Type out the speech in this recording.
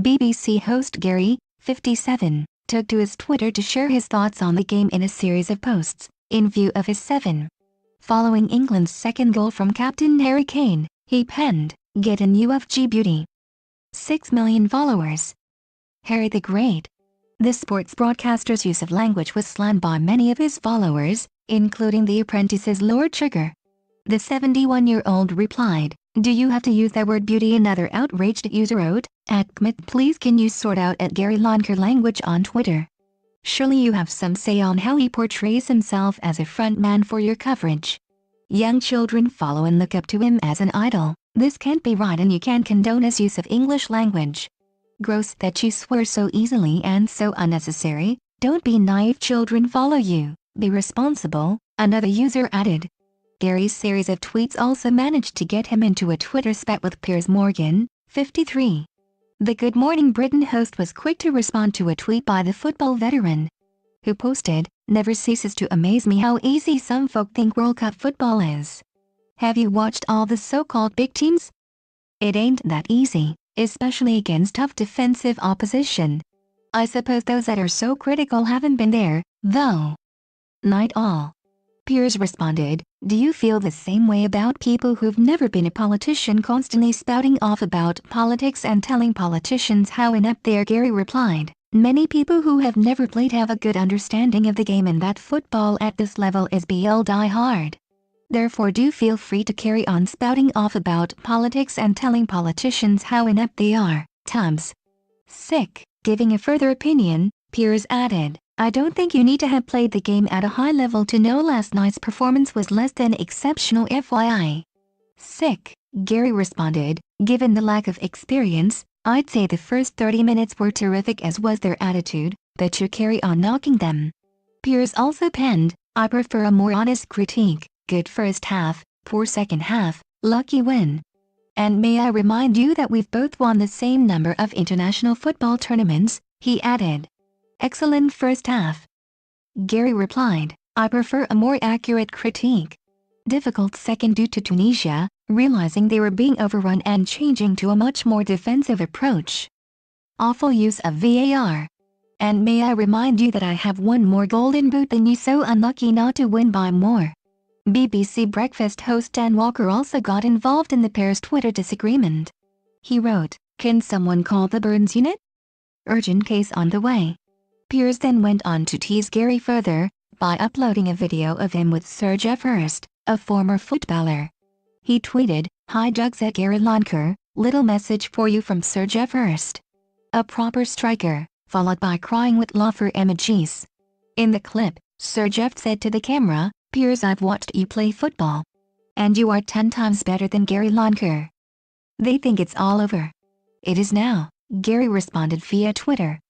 BBC host Gary, 57, took to his Twitter to share his thoughts on the game in a series of posts, in view of his 7. Following England's second goal from captain Harry Kane, he penned, "Get in UFG beauty." 6 million followers. Harry the Great. The sports broadcaster's use of language was slammed by many of his followers, including The Apprentice's Lord Sugar. The 71-year-old replied, "Do you have to use that word beauty?" Another outraged user wrote, "Kmit, please can you sort out at Gary Lineker language on Twitter? Surely you have some say on how he portrays himself as a frontman for your coverage. Young children follow and look up to him as an idol. This can't be right and you can't condone his use of English language. Gross that you swear so easily and so unnecessary. Don't be naive, children follow you. Be responsible," another user added. Gary's series of tweets also managed to get him into a Twitter spat with Piers Morgan, 53. The Good Morning Britain host was quick to respond to a tweet by the football veteran, who posted, "Never ceases to amaze me how easy some folk think World Cup football is. Have you watched all the so-called big teams? It ain't that easy, especially against tough defensive opposition. I suppose those that are so critical haven't been there, though." Night all. Piers responded, "Do you feel the same way about people who've never been a politician constantly spouting off about politics and telling politicians how inept they are?" Gary replied, "Many people who have never played have a good understanding of the game and that football at this level is BL die hard. Therefore do feel free to carry on spouting off about politics and telling politicians how inept they are, Tubbs." Sick. Giving a further opinion, Piers added, "I don't think you need to have played the game at a high level to know last night's performance was less than exceptional FYI. Sick. Gary responded, "Given the lack of experience, I'd say the first 30 minutes were terrific as was their attitude, but you carry on knocking them." Piers also penned, "I prefer a more honest critique. Good first half, poor second half, lucky win. And may I remind you that we've both won the same number of international football tournaments," he added. "Excellent first half." Gary replied, "I prefer a more accurate critique. Difficult second due to Tunisia, realizing they were being overrun and changing to a much more defensive approach. Awful use of VAR. And may I remind you that I have one more golden boot than you, so unlucky not to win by more." BBC Breakfast host Dan Walker also got involved in the pair's Twitter disagreement. He wrote, "Can someone call the Burns unit? Urgent case on the way." Piers then went on to tease Gary further, by uploading a video of him with Sir Geoff Hurst, a former footballer. He tweeted, "Hi Jugs at Gary Lineker, little message for you from Sir Geoff Hurst. A proper striker," followed by crying with laughter emojis. In the clip, Sir Geoff said to the camera, "Piers, I've watched you play football. And you are 10 times better than Gary Lineker. They think it's all over. It is now," Gary responded via Twitter.